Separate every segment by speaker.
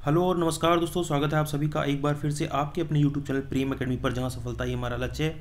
Speaker 1: Hello और नमस्कार दोस्तों, स्वागत है आप सभी का एक बार फिर से आपके अपने यूट्यूब चैनल प्रेम एकेडमी पर, जहां सफलता ही हमारा लक्ष्य है।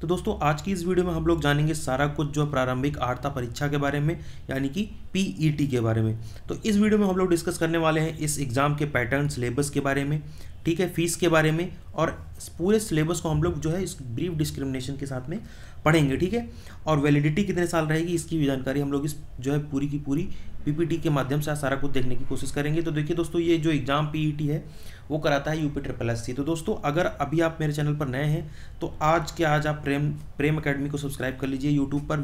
Speaker 1: तो दोस्तों, आज की इस वीडियो में हम लोग जानेंगे सारा कुछ जो प्रारंभिक आर्ता परीक्षा के बारे में, यानी कि पीईटी के बारे में। तो इस वीडियो में हम लोग डिस्कस करने वाले हैं इस एग्ज़ाम के पैटर्न, सिलेबस के बारे में, ठीक है, फीस के बारे में, और इस पूरे सिलेबस को हम लोग जो है इस ब्रीफ डिस्क्रिमिनेशन के साथ में पढ़ेंगे, ठीक है। और वैलिडिटी कितने साल रहेगी इसकी भी जानकारी हम लोग इस जो है पूरी की पूरी पीपीटी के माध्यम से सारा कुछ देखने की कोशिश करेंगे। तो देखिए दोस्तों, ये जो एग्ज़ाम पीईटी है वो कराता है यूपी ट्रिपल एस सी। तो दोस्तों, अगर अभी आप मेरे चैनल पर नए हैं तो आज आप प्रेम एकेडमी को सब्सक्राइब कर लीजिए यूट्यूब पर।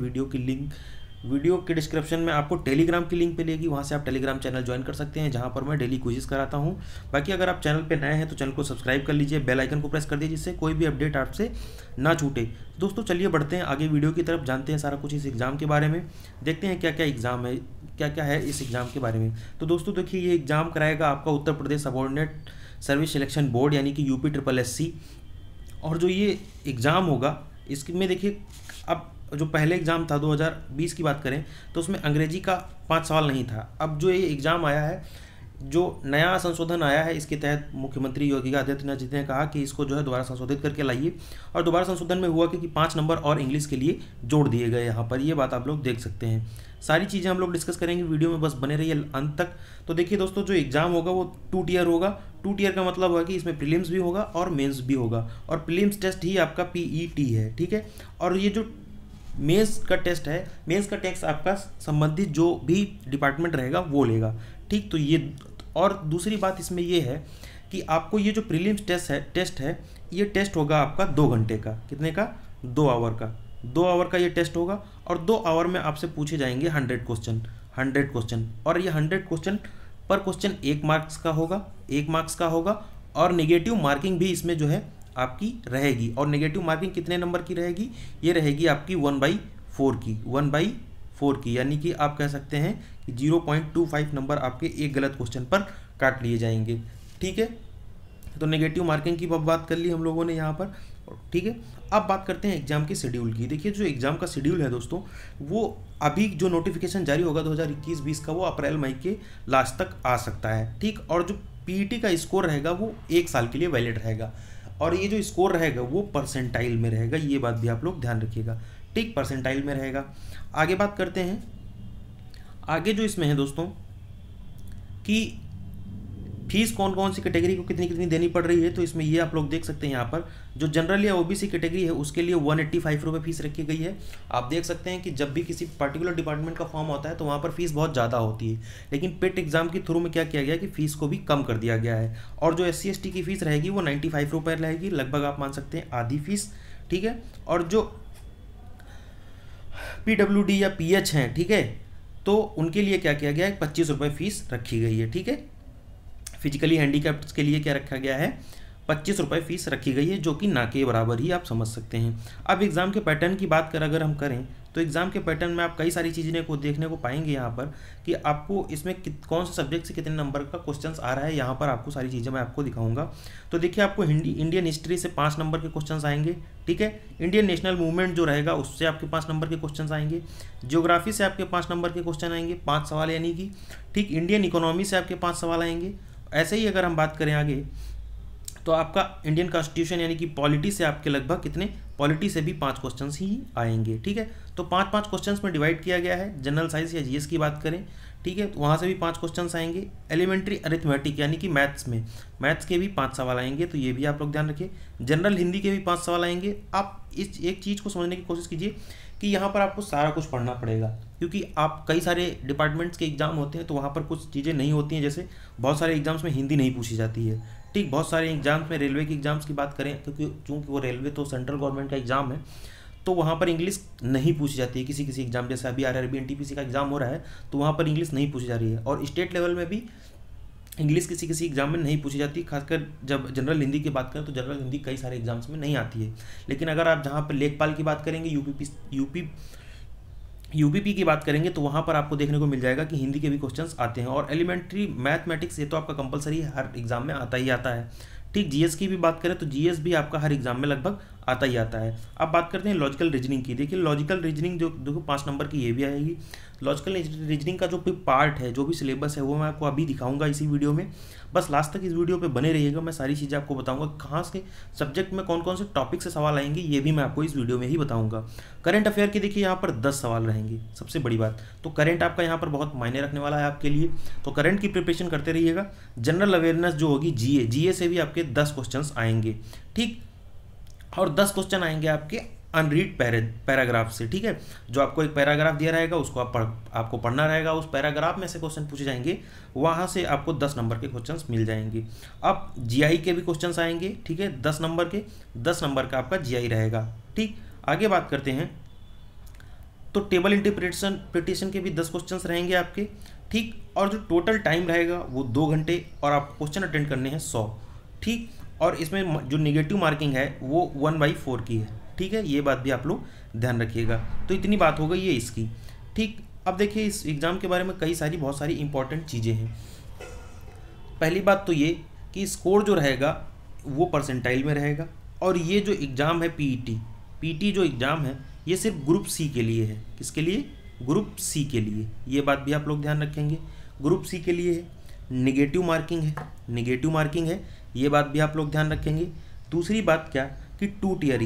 Speaker 1: वीडियो के डिस्क्रिप्शन में आपको टेलीग्राम की लिंक मिलेगी, वहाँ से आप टेलीग्राम चैनल ज्वाइन कर सकते हैं, जहाँ पर मैं डेली क्विज़ कराता हूँ। बाकी अगर आप चैनल पे नए हैं तो चैनल को सब्सक्राइब कर लीजिए, बेल आइकन को प्रेस कर दीजिए, जिससे कोई भी अपडेट आपसे ना छूटे। दोस्तों चलिए बढ़ते हैं आगे वीडियो की तरफ, जानते हैं सारा कुछ इस एग्ज़ाम के बारे में, देखते हैं क्या क्या एग्ज़ाम है, क्या क्या है इस एग्ज़ाम के बारे में। तो दोस्तों देखिए, ये एग्ज़ाम कराएगा आपका Uttar Pradesh subordinate service selection board, यानी कि यूपी ट्रिपल एस सी। और जो ये एग्ज़ाम होगा इसमें देखिए, अब जो पहले एग्ज़ाम था 2020 की बात करें तो उसमें अंग्रेजी का 5 सवाल नहीं था। अब जो ये एग्ज़ाम आया है, जो नया संशोधन आया है, इसके तहत मुख्यमंत्री योगी आदित्यनाथ जी ने कहा कि इसको जो है दोबारा संशोधित करके लाइए। और दोबारा संशोधन में हुआ कि 5 नंबर और इंग्लिश के लिए जोड़ दिए गए यहाँ पर, ये बात आप लोग देख सकते हैं। सारी चीज़ें हम लोग डिस्कस करेंगे वीडियो में, बस बने रहिए अंत तक। तो देखिए दोस्तों, जो एग्ज़ाम होगा वो 2 टियर होगा। 2 टियर का मतलब है कि इसमें प्रीलिम्स भी होगा और मेंस भी होगा, और प्रीलिम्स टेस्ट ही आपका पीईटी है, ठीक है। और ये जो मेंस का टेस्ट है, मेंस का टेस्ट आपका संबंधित जो भी डिपार्टमेंट रहेगा वो लेगा, ठीक। तो ये, और दूसरी बात इसमें ये है कि आपको ये जो प्रीलिम्स टेस्ट है ये टेस्ट होगा आपका 2 घंटे का। कितने का? 2 आवर का। 2 आवर का ये टेस्ट होगा, और 2 आवर में आपसे पूछे जाएंगे 100 क्वेश्चन। और ये 100 क्वेश्चन पर क्वेश्चन 1 मार्क्स का होगा, और नेगेटिव मार्किंग भी इसमें जो है आपकी रहेगी। और नेगेटिव मार्किंग कितने नंबर की रहेगी? ये रहेगी आपकी 1/4 की, यानी कि आप कह सकते हैं कि 0.25 नंबर आपके एक गलत क्वेश्चन पर काट लिए जाएंगे, ठीक है। तो नेगेटिव मार्किंग की बात कर ली हम लोगों ने यहाँ पर, ठीक है। अब बात करते हैं एग्जाम के शेड्यूल की। देखिए, जो एग्जाम का शेड्यूल है दोस्तों, वो अभी जो नोटिफिकेशन जारी होगा 2021-20 का, वो अप्रैल मई के लास्ट तक आ सकता है, ठीक। और जो पीईटी का स्कोर रहेगा वो 1 साल के लिए वैलिड रहेगा, और ये जो स्कोर रहेगा वो परसेंटाइल में रहेगा, ये बात भी आप लोग ध्यान रखिएगा, ठीक, परसेंटाइल में रहेगा। आगे बात करते हैं, आगे जो इसमें है दोस्तों कि फीस कौन कौन सी कैटेगरी को कितनी कितनी देनी पड़ रही है। तो इसमें ये आप लोग देख सकते हैं, यहाँ पर जो जनरल या ओबीसी कैटेगरी है उसके लिए 185 रुपये फीस रखी गई है। आप देख सकते हैं कि जब भी किसी पर्टिकुलर डिपार्टमेंट का फॉर्म होता है तो वहाँ पर फीस बहुत ज़्यादा होती है, लेकिन पेट एग्जाम के थ्रू में क्या किया गया कि फ़ीस को भी कम कर दिया गया है। और जो SC/ST की फ़ीस रहेगी वो 95 रुपये रहेगी, लगभग आप मान सकते हैं आधी फीस, ठीक है। और जो PWD या PH हैं, ठीक है, तो उनके लिए क्या किया गया है, 25 रुपये फीस रखी गई है, ठीक है। फिजिकली हैंडीकैप्ड के लिए क्या रखा गया है, 25 रुपये फीस रखी गई है, जो कि ना के बराबर ही आप समझ सकते हैं। अब एग्ज़ाम के पैटर्न की बात अगर हम करें तो एग्ज़ाम के पैटर्न में आप कई सारी चीज़ें को देखने को पाएंगे यहाँ पर, कि आपको इसमें कौन से सब्जेक्ट से कितने नंबर का क्वेश्चंस आ रहा है, यहाँ पर आपको सारी चीज़ें मैं आपको दिखाऊंगा। तो देखिए, आपको इंडियन हिस्ट्री से 5 नंबर के क्वेश्चंस आएंगे, ठीक है। इंडियन नेशनल मूवमेंट जो रहेगा उससे आपके 5 नंबर के क्वेश्चंस आएंगे। ज्योग्राफी से आपके 5 नंबर के क्वेश्चन आएंगे, 5 सवाल यानी कि, ठीक। इंडियन इकोनॉमी से आपके 5 सवाल आएंगे। ऐसे ही अगर हम बात करें आगे, तो आपका इंडियन कॉन्स्टिट्यूशन यानी कि पॉलिटी से आपके लगभग कितने, पॉलिटी से भी 5 क्वेश्चंस ही आएंगे, ठीक है। तो 5-5 क्वेश्चंस में डिवाइड किया गया है। जनरल साइंस या जीएस की बात करें, ठीक है, तो वहाँ से भी 5 क्वेश्चंस आएंगे। एलिमेंट्री अरिथमेटिक यानी कि मैथ्स के भी 5 सवाल आएंगे, तो ये भी आप लोग ध्यान रखिए। जनरल हिंदी के भी 5 सवाल आएंगे। आप इस एक चीज़ को समझने की कोशिश कीजिए कि यहाँ पर आपको सारा कुछ पढ़ना पड़ेगा, क्योंकि आप कई सारे डिपार्टमेंट्स के एग्जाम होते हैं तो वहाँ पर कुछ चीज़ें नहीं होती हैं, जैसे बहुत सारे एग्जाम्स में हिंदी नहीं पूछी जाती है, ठीक। बहुत सारे एग्जाम्स में, रेलवे के एग्जाम्स की बात करें, क्योंकि चूँकि वो रेलवे तो सेंट्रल गवर्नमेंट का एग्जाम है, तो वहाँ पर इंग्लिश नहीं पूछी जाती है किसी किसी एग्जाम, जैसे अभी RRB NTPC का एग्जाम हो रहा है तो वहाँ पर इंग्लिश नहीं पूछी जा रही है। और स्टेट लेवल में भी इंग्लिश किसी किसी एग्जाम में नहीं पूछी जाती, खासकर जब जनरल हिंदी की बात करें तो जनरल हिंदी कई सारे एग्जाम्स में नहीं आती है। लेकिन अगर आप जहाँ पर लेखपाल की बात करेंगे, यूपीपी की बात करेंगे, तो वहाँ पर आपको देखने को मिल जाएगा कि हिंदी के भी क्वेश्चंस आते हैं। और एलिमेंट्री मैथमेटिक्स ये तो आपका कंपलसरी हर एग्जाम में आता ही आता है, ठीक। जीएस की भी बात करें तो जीएस भी आपका हर एग्जाम में लगभग आता ही आता है। अब बात करते हैं लॉजिकल रीजनिंग की। देखिए लॉजिकल रीजनिंग जो देखो 5 नंबर की ये भी आएगी। लॉजिकल रीजनिंग का जो भी पार्ट है, जो भी सिलेबस है, वो मैं आपको अभी दिखाऊंगा इसी वीडियो में। बस लास्ट तक इस वीडियो पे बने रहिएगा, मैं सारी चीज़ें आपको बताऊंगा। कहाँ से सब्जेक्ट में कौन कौन से टॉपिक से सवाल आएंगे ये भी मैं आपको इस वीडियो में ही बताऊंगा। करंट अफेयर के देखिए यहाँ पर 10 सवाल रहेंगे, सबसे बड़ी बात तो करंट आपका यहाँ पर बहुत मायने रखने वाला है आपके लिए, तो करंट की प्रिपरेशन करते रहिएगा। जनरल अवेयरनेस जो होगी जीए से भी आपके 10 क्वेश्चन आएंगे, ठीक, और 10 क्वेश्चन आएंगे आपके अनरीड पैराग्राफ से, ठीक है। जो आपको एक पैराग्राफ दिया रहेगा उसको आपको पढ़ना रहेगा, उस पैराग्राफ में से क्वेश्चन पूछे जाएंगे, वहाँ से आपको 10 नंबर के क्वेश्चंस मिल जाएंगे। अब जीआई के भी क्वेश्चंस आएंगे, ठीक है, 10 नंबर के, 10 नंबर का आपका जीआई रहेगा, ठीक। आगे बात करते हैं तो टेबल इंटरप्रिटेशन के भी 10 क्वेश्चंस रहेंगे आपके, ठीक, और जो टोटल टाइम रहेगा वो 2 घंटे और आप क्वेश्चन अटेंड करने हैं 100, ठीक। और इसमें जो नेगेटिव मार्किंग है वो 1/4 की है, ठीक है, ये बात भी आप लोग ध्यान रखिएगा। तो इतनी बात हो गई है इसकी, ठीक। अब देखिए इस एग्ज़ाम के बारे में बहुत सारी इंपॉर्टेंट चीज़ें हैं। पहली बात तो ये कि स्कोर जो रहेगा वो परसेंटाइल में रहेगा, और ये जो एग्ज़ाम है पीटी जो एग्ज़ाम है ये सिर्फ ग्रुप सी के लिए है। किसके लिए? ग्रुप सी के लिए, ये बात भी आप लोग ध्यान रखेंगे, ग्रुप सी के लिए है। नेगेटिव मार्किंग है, ये बात भी आप लोग ध्यान रखेंगे। दूसरी बात क्या कि 2 टियर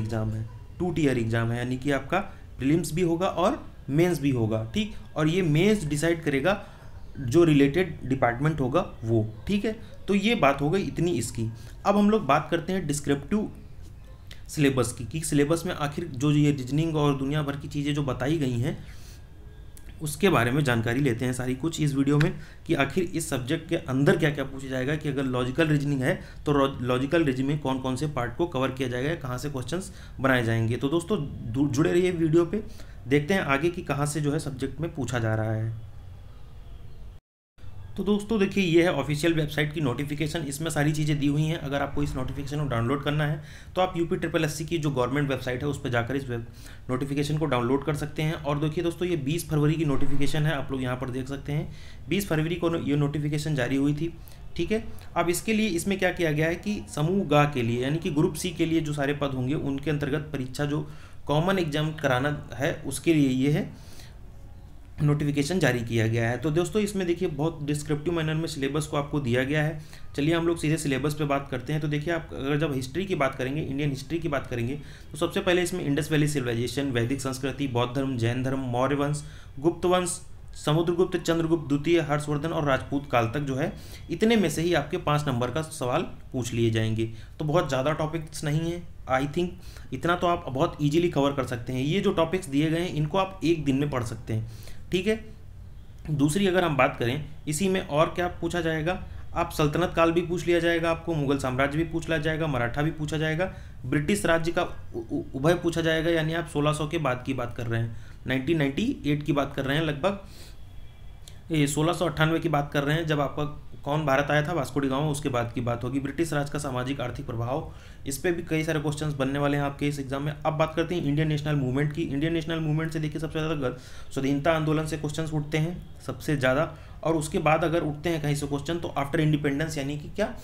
Speaker 1: एग्ज़ाम है, यानी कि आपका प्रीलिम्स भी होगा और मेंस भी होगा, ठीक। और ये मेंस डिसाइड करेगा जो रिलेटेड डिपार्टमेंट होगा वो, ठीक है। तो ये बात हो गई इतनी इसकी। अब हम लोग बात करते हैं डिस्क्रिप्टिव सिलेबस की, कि सिलेबस में आखिर जो ये रीजनिंग और दुनिया भर की चीज़ें जो बताई गई हैं उसके बारे में जानकारी लेते हैं सारी कुछ इस वीडियो में, कि आखिर इस सब्जेक्ट के अंदर क्या क्या पूछा जाएगा, कि अगर लॉजिकल रीजनिंग है तो लॉजिकल रीजनिंग में कौन कौन से पार्ट को कवर किया जाएगा, कहाँ से क्वेश्चंस बनाए जाएंगे। तो दोस्तों जुड़े रहिए वीडियो पे, देखते हैं आगे कि कहाँ से जो है सब्जेक्ट में पूछा जा रहा है। तो दोस्तों देखिए ये है ऑफिशियल वेबसाइट की नोटिफिकेशन, इसमें सारी चीज़ें दी हुई हैं। अगर आपको इस नोटिफिकेशन को डाउनलोड करना है तो आप UPSSC की जो गवर्नमेंट वेबसाइट है उस पर जाकर इस नोटिफिकेशन को डाउनलोड कर सकते हैं। और देखिए दोस्तों ये 20 फरवरी की नोटिफिकेशन है, आप लोग यहाँ पर देख सकते हैं 20 फरवरी को ये नोटिफिकेशन जारी हुई थी, ठीक है। अब इसके लिए इसमें क्या किया गया है कि समूह ग के लिए, यानी कि ग्रुप सी के लिए जो सारे पद होंगे उनके अंतर्गत परीक्षा जो कॉमन एग्जाम कराना है उसके लिए ये है नोटिफिकेशन जारी किया गया है। तो दोस्तों इसमें देखिए बहुत डिस्क्रिप्टिव मैनर में सिलेबस को आपको दिया गया है। चलिए हम लोग सीधे सिलेबस पे बात करते हैं। तो देखिए आप अगर जब हिस्ट्री की बात करेंगे, इंडियन हिस्ट्री की बात करेंगे, तो सबसे पहले इसमें इंडस वैली सिविलाइजेशन, वैदिक संस्कृति, बौद्ध धर्म, जैन धर्म, मौर्य वंश, गुप्त वंश, समुद्रगुप्त, चंद्रगुप्त द्वितीय, हर्षवर्धन और राजपूत काल तक जो है इतने में से ही आपके 5 नंबर का सवाल पूछ लिए जाएंगे। तो बहुत ज़्यादा टॉपिक्स नहीं है, आई थिंक इतना तो आप बहुत ईजिली कवर कर सकते हैं। ये जो टॉपिक्स दिए गए हैं इनको आप एक दिन में पढ़ सकते हैं, ठीक है। दूसरी अगर हम बात करें इसी में और क्या पूछा जाएगा, आप सल्तनत काल भी पूछ लिया जाएगा, आपको मुगल साम्राज्य भी पूछ लिया जाएगा, मराठा भी पूछा जाएगा, ब्रिटिश राज्य का उभय पूछा जाएगा, यानी आप 1600 के बाद की बात कर रहे हैं, 1998 की बात कर रहे हैं, लगभग 1698 की बात कर रहे हैं, जब आपका कौन भारत आया था, वास्को डी गामा, उसके बाद की बात होगी। ब्रिटिश राज का सामाजिक आर्थिक प्रभाव, इस पे भी कई सारे क्वेश्चंस बनने वाले हैं आपके इस एग्जाम में। अब बात करते हैं इंडियन नेशनल मूवमेंट की। इंडियन नेशनल मूवमेंट से देखिए सबसे ज़्यादा स्वाधीनता आंदोलन से क्वेश्चंस उठते हैं सबसे ज़्यादा, और उसके बाद अगर उठते हैं कहीं से क्वेश्चन तो आफ्टर इंडिपेंडेंस, यानी कि क्या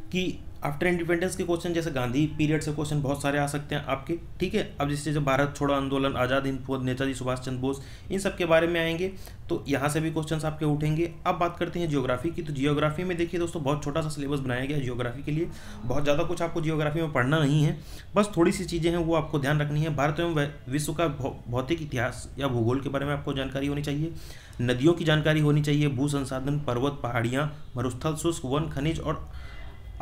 Speaker 1: कि आफ्टर इंडिपेंडेंस के क्वेश्चन जैसे गांधी पीरियड से क्वेश्चन बहुत सारे आ सकते हैं आपके, ठीक है। अब जैसे जब भारत छोड़ो आंदोलन, आज़ाद हिंद फौज, नेताजी सुभाष चंद्र बोस, इन सब के बारे में आएंगे तो यहाँ से भी क्वेश्चंस आपके उठेंगे। अब बात करते हैं जियोग्राफी की। तो जियोग्राफी में देखिए दोस्तों बहुत छोटा सा सिलेबस बनाया गया है जियोग्राफी के लिए, बहुत ज़्यादा कुछ आपको जियोग्राफी में पढ़ना नहीं है, बस थोड़ी सी चीज़ें हैं वो आपको ध्यान रखनी है। भारत एवं विश्व का भौतिक इतिहास या भूगोल के बारे में आपको जानकारी होनी चाहिए, नदियों की जानकारी होनी चाहिए, भू संसाधन, पर्वत, पहाड़ियाँ, मरुस्थल, शुष्क, वन, खनिज और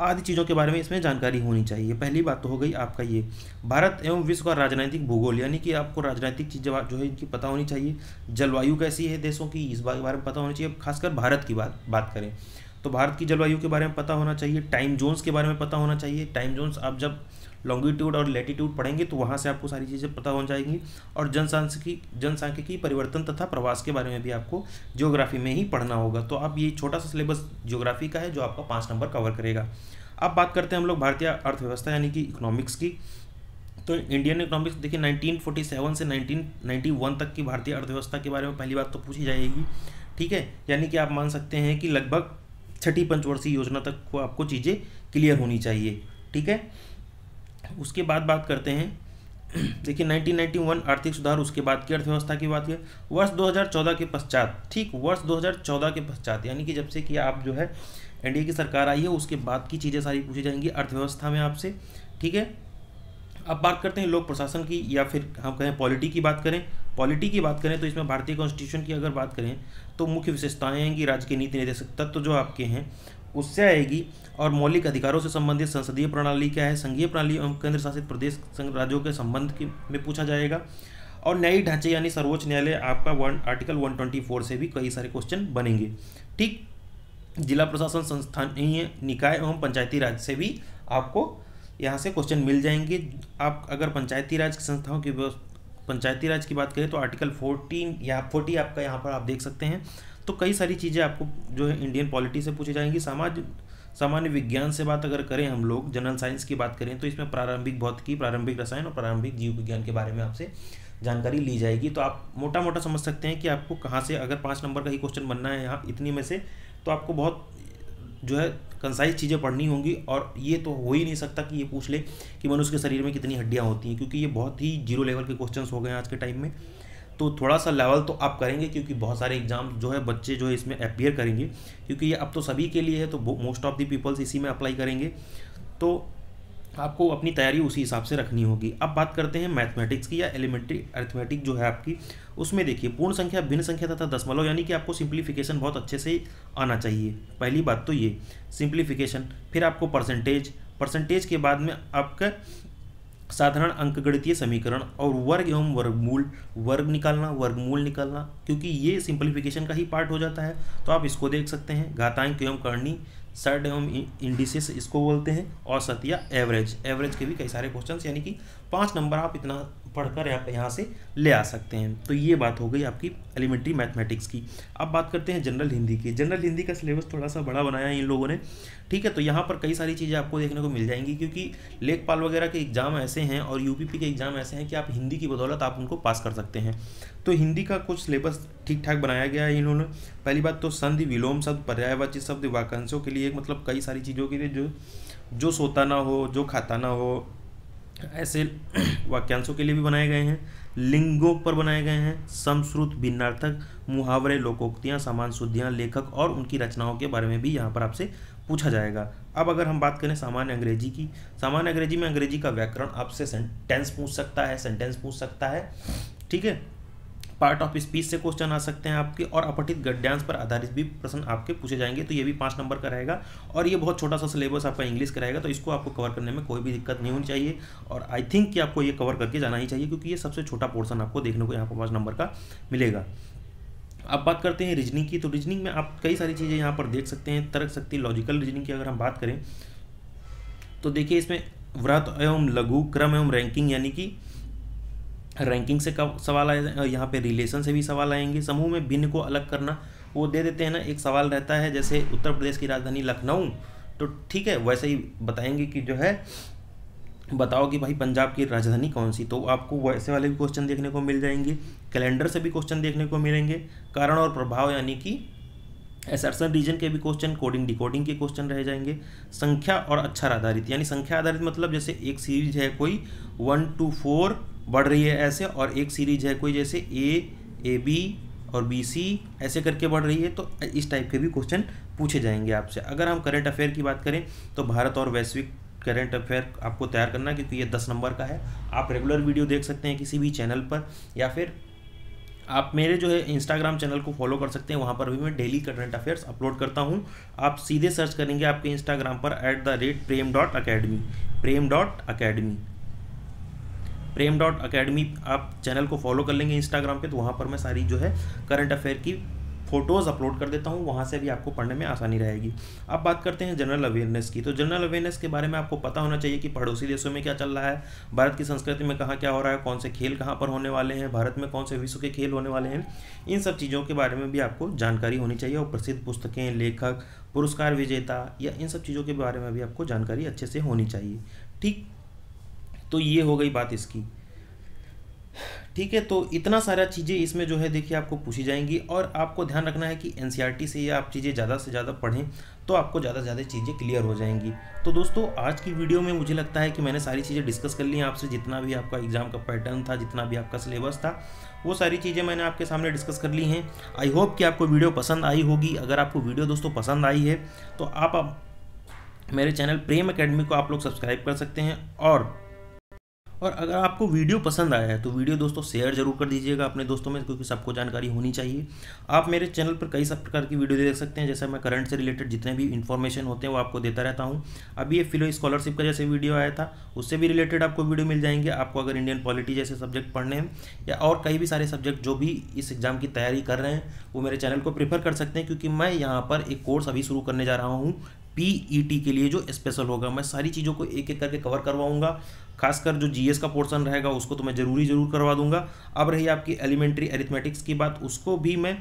Speaker 1: आदि चीज़ों के बारे में इसमें जानकारी होनी चाहिए। पहली बात तो हो गई आपका ये भारत एवं विश्व का राजनीतिक भूगोल, यानी कि आपको राजनीतिक चीज़ें जो है इनकी पता होनी चाहिए। जलवायु कैसी है देशों की, इस बारे में पता होनी चाहिए। खासकर भारत की बात करें तो भारत की जलवायु के बारे में पता होना चाहिए। टाइम जोन्स के बारे में पता होना चाहिए। टाइम जोन्स आप जब लॉन्गिट्यूड और लैटिट्यूड पढ़ेंगे तो वहाँ से आपको सारी चीज़ें पता हो जाएंगी। और जनसांख्यिकी परिवर्तन तथा प्रवास के बारे में भी आपको जियोग्राफी में ही पढ़ना होगा। तो अब ये छोटा सा सिलेबस जियोग्राफी का है जो आपका 5 नंबर कवर करेगा। अब बात करते हैं हम लोग भारतीय अर्थव्यवस्था यानी कि इकोनॉमिक्स की। तो इंडियन इकोनॉमिक्स देखिए 1947 से 1991 तक की भारतीय अर्थव्यवस्था के बारे में पहली बात तो पूछी जाएगी, ठीक है। यानी कि आप मान सकते हैं कि लगभग 6ठी पंचवर्षीय योजना तक को आपको चीज़ें क्लियर होनी चाहिए, ठीक है। उसके बाद बात करते हैं, देखिए 1991 आर्थिक सुधार, उसके बाद की अर्थव्यवस्था की बात करें वर्ष 2014 के पश्चात, ठीक वर्ष 2014 के पश्चात, यानी कि जब से कि आप जो है एनडीए की सरकार आई है उसके बाद की चीज़ें सारी पूछी जाएंगी अर्थव्यवस्था में आपसे, ठीक है। अब बात करते हैं लोक प्रशासन की, या फिर हम कहें पॉलिटी की बात करें, पॉलिटी की बात करें तो इसमें भारतीय कॉन्स्टिट्यूशन की अगर बात करें तो मुख्य विशेषताएं हैं कि राज्य के नीति निर्देशक तत्व जो आपके हैं उससे आएगी, और मौलिक अधिकारों से संबंधित संसदीय प्रणाली क्या है, संघीय प्रणाली एवं केंद्र शासित प्रदेश संघ राज्यों के संबंध में पूछा जाएगा, और न्यायिक ढांचे यानी सर्वोच्च न्यायालय आपका आर्टिकल 124 से भी कई सारे क्वेश्चन बनेंगे, ठीक। जिला प्रशासन, संस्थानीय निकाय एवं पंचायती राज से भी आपको यहाँ से क्वेश्चन मिल जाएंगे। आप अगर पंचायती राज की संस्थाओं की पंचायती राज की बात करें तो आर्टिकल 14 या 40 आपका यहाँ पर आप देख सकते हैं। तो कई सारी चीज़ें आपको जो है इंडियन पॉलिटी से पूछी जाएंगी। सामान्य विज्ञान से बात अगर करें हम लोग, जनरल साइंस की बात करें तो इसमें प्रारंभिक भौतिकी, प्रारंभिक रसायन और प्रारंभिक जीव विज्ञान के बारे में आपसे जानकारी ली जाएगी। तो आप मोटा मोटा समझ सकते हैं कि आपको कहाँ से अगर 5 नंबर का ही क्वेश्चन बनना है यहाँ इतनी में से, तो आपको बहुत जो है कंसाइज चीज़ें पढ़नी होंगी। और ये तो हो ही नहीं सकता कि ये पूछ ले कि मनुष्य के शरीर में कितनी हड्डियाँ होती हैं, क्योंकि ये बहुत ही जीरो लेवल के क्वेश्चंस हो गए हैं आज के टाइम में। तो थोड़ा सा लेवल तो आप करेंगे, क्योंकि बहुत सारे एग्जाम जो है बच्चे जो है इसमें अपीयर करेंगे, क्योंकि ये अब तो सभी के लिए है, तो मोस्ट ऑफ द पीपल्स इसी में अप्लाई करेंगे। तो आपको अपनी तैयारी उसी हिसाब से रखनी होगी। अब बात करते हैं मैथमेटिक्स की या एलिमेंट्री अर्थमेटिक जो है आपकी, उसमें देखिए पूर्ण संख्या, भिन्न संख्या तथा दशमलव, यानी कि आपको सिंप्लीफिकेशन बहुत अच्छे से आना चाहिए। पहली बात तो ये सिंप्लीफिकेशन, फिर आपको परसेंटेज के बाद में आपका साधारण अंकगणितीय समीकरण और वर्ग एवं वर्ग निकालना, वर्गमूल निकालना, क्योंकि ये सिंप्लीफिकेशन का ही पार्ट हो जाता है। तो आप इसको देख सकते हैं। घातांक एवं करनी, सर्ड एवं इंडिसेस इसको बोलते हैं, औसत या एवरेज के भी कई सारे क्वेश्चंस, यानी कि 5 नंबर आप इतना पढ़कर यहाँ से ले आ सकते हैं। तो ये बात हो गई आपकी एलिमेंट्री मैथमेटिक्स की। अब बात करते हैं जनरल हिंदी की। जनरल हिंदी का सिलेबस थोड़ा सा बड़ा बनाया है इन लोगों ने, ठीक है। तो यहाँ पर कई सारी चीज़ें आपको देखने को मिल जाएंगी, क्योंकि लेखपाल वगैरह के एग्जाम ऐसे हैं और यूपीपी के एग्जाम ऐसे हैं कि आप हिंदी की बदौलत आप उनको पास कर सकते हैं। तो हिंदी का कुछ सिलेबस ठीक ठाक बनाया गया है इन्होंने। पहली बात तो संधि, विलोम शब्द, पर्यायवाची शब्द, वाक्यांशों के लिए, मतलब कई सारी चीज़ों के लिए जो सोता ना हो, जो खाता ना हो, ऐसे वाक्यांशों के लिए भी बनाए गए हैं। लिंगों पर बनाए गए हैं। समश्रुत, भिन्नार्थक, मुहावरे, लोकोक्तियाँ, समान शुद्धियाँ, लेखक और उनकी रचनाओं के बारे में भी यहाँ पर आपसे पूछा जाएगा। अब अगर हम बात करें सामान्य अंग्रेजी की, सामान्य अंग्रेजी में अंग्रेजी का व्याकरण आपसे सेंटेंस पूछ सकता है, ठीक है। पार्ट ऑफ स्पीच से क्वेश्चन आ सकते हैं आपके, और अपठित गद्यांश पर आधारित भी प्रश्न आपके पूछे जाएंगे। तो ये भी 5 नंबर का रहेगा, और ये बहुत छोटा सा सिलेबस आपका इंग्लिश का रहेगा, तो इसको आपको कवर करने में कोई भी दिक्कत नहीं होनी चाहिए। और आई थिंक कि आपको ये कवर करके जाना ही चाहिए, क्योंकि ये सबसे छोटा पोर्सन आपको देखने को यहाँ पर 5 नंबर का मिलेगा। अब बात करते हैं रीजनिंग की। तो रीजनिंग में आप कई सारी चीज़ें यहाँ पर देख सकते हैं। तर्क शक्ति, लॉजिकल रीजनिंग की अगर हम बात करें तो देखिए इसमें वृहत एवं लघु, क्रम एवं रैंकिंग, यानी कि रैंकिंग से कब सवाल आए, यहाँ पे रिलेशन से भी सवाल आएंगे। समूह में भिन्न को अलग करना, वो दे देते हैं ना, एक सवाल रहता है जैसे उत्तर प्रदेश की राजधानी लखनऊ, तो ठीक है वैसे ही बताएंगे कि जो है बताओ कि भाई पंजाब की राजधानी कौन सी, तो आपको वैसे वाले भी क्वेश्चन देखने को मिल जाएंगे। कैलेंडर से भी क्वेश्चन देखने को मिलेंगे। कारण और प्रभाव, यानी कि असर्शन रीजन के भी क्वेश्चन, कोडिंग डिकोडिंग के क्वेश्चन रह जाएंगे। संख्या और अक्षर आधारित, यानी संख्या आधारित मतलब जैसे एक सीरीज है कोई 1 to 4 बढ़ रही है ऐसे, और एक सीरीज है कोई जैसे ए बी और बी सी ऐसे करके बढ़ रही है, तो इस टाइप के भी क्वेश्चन पूछे जाएंगे आपसे। अगर हम करंट अफेयर की बात करें तो भारत और वैश्विक करंट अफेयर आपको तैयार करना, क्योंकि ये 10 नंबर का है। आप रेगुलर वीडियो देख सकते हैं किसी भी चैनल पर, या फिर आप मेरे जो है इंस्टाग्राम चैनल को फॉलो कर सकते हैं, वहाँ पर भी मैं डेली करंट अफेयर्स अपलोड करता हूँ। आप सीधे सर्च करेंगे आपके इंस्टाग्राम पर @prem.academy आप चैनल को फॉलो कर लेंगे इंस्टाग्राम पे, तो वहाँ पर मैं सारी जो है करंट अफेयर की फ़ोटोज़ अपलोड कर देता हूँ, वहाँ से भी आपको पढ़ने में आसानी रहेगी। अब बात करते हैं जनरल अवेयरनेस की। तो जनरल अवेयरनेस के बारे में आपको पता होना चाहिए कि पड़ोसी देशों में क्या चल रहा है, भारत की संस्कृति में कहाँ क्या हो रहा है, कौन से खेल कहाँ पर होने वाले हैं, भारत में कौन से विश्व के खेल होने वाले हैं, इन सब चीज़ों के बारे में भी आपको जानकारी होनी चाहिए। और प्रसिद्ध पुस्तकें, लेखक, पुरस्कार विजेता, या इन सब चीज़ों के बारे में भी आपको जानकारी अच्छे से होनी चाहिए, ठीक। तो ये हो गई बात इसकी, ठीक है, तो इतना सारा चीज़ें इसमें जो है देखिए आपको पूछी जाएंगी, और आपको ध्यान रखना है कि एनसीईआरटी से ये आप चीज़ें ज़्यादा से ज़्यादा पढ़ें तो आपको ज़्यादा से ज़्यादा चीज़ें क्लियर हो जाएंगी। तो दोस्तों आज की वीडियो में मुझे लगता है कि मैंने सारी चीज़ें डिस्कस कर ली हैं आपसे, जितना भी आपका एग्ज़ाम का पैटर्न था, जितना भी आपका सिलेबस था, वो सारी चीज़ें मैंने आपके सामने डिस्कस कर ली हैं। आई होप कि आपको वीडियो पसंद आई होगी। अगर आपको वीडियो दोस्तों पसंद आई है तो आप मेरे चैनल प्रेम एकेडमी को आप लोग सब्सक्राइब कर सकते हैं, और अगर आपको वीडियो पसंद आया है तो वीडियो दोस्तों शेयर जरूर कर दीजिएगा अपने दोस्तों में, क्योंकि सबको जानकारी होनी चाहिए। आप मेरे चैनल पर कई सब प्रकार की वीडियो देख सकते हैं, जैसे मैं करंट से रिलेटेड जितने भी इन्फॉर्मेशन होते हैं वो आपको देता रहता हूँ। अभी ये फिलो स्कॉलरशिप का जैसे वीडियो आया था उससे भी रिलेटेड आपको वीडियो मिल जाएंगे। आपको अगर इंडियन पॉलिटी जैसे सब्जेक्ट पढ़ने हैं या और कई भी सारे सब्जेक्ट जो भी इस एग्ज़ाम की तैयारी कर रहे हैं वो मेरे चैनल को प्रेफर कर सकते हैं, क्योंकि मैं यहाँ पर एक कोर्स अभी शुरू करने जा रहा हूँ पीईटी के लिए जो स्पेशल होगा। मैं सारी चीज़ों को एक एक करके कवर करवाऊंगा, खासकर जो जीएस का पोर्शन रहेगा उसको तो मैं जरूर करवा दूंगा। अब रही आपकी एलिमेंट्री अरिथमेटिक्स की बात, उसको भी मैं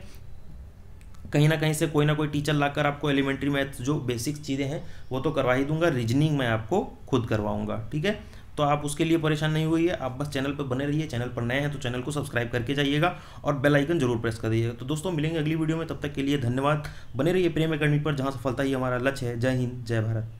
Speaker 1: कहीं ना कहीं से कोई ना कोई टीचर लाकर आपको एलिमेंट्री मैथ्स जो बेसिक चीज़ें हैं वो तो करवा ही दूंगा। रीजनिंग मैं आपको खुद करवाऊंगा, ठीक है। तो आप उसके लिए परेशान नहीं हुई है, आप बस चैनल पर बने रहिए। चैनल पर नए हैं तो चैनल को सब्सक्राइब करके जाइएगा और बेल आइकन जरूर प्रेस कर दीजिएगा। तो दोस्तों मिलेंगे अगली वीडियो में, तब तक के लिए धन्यवाद। बने रहिए प्रेम एकेडमी पर, जहां सफलता ही हमारा लक्ष्य है। जय हिंद, जय भारत।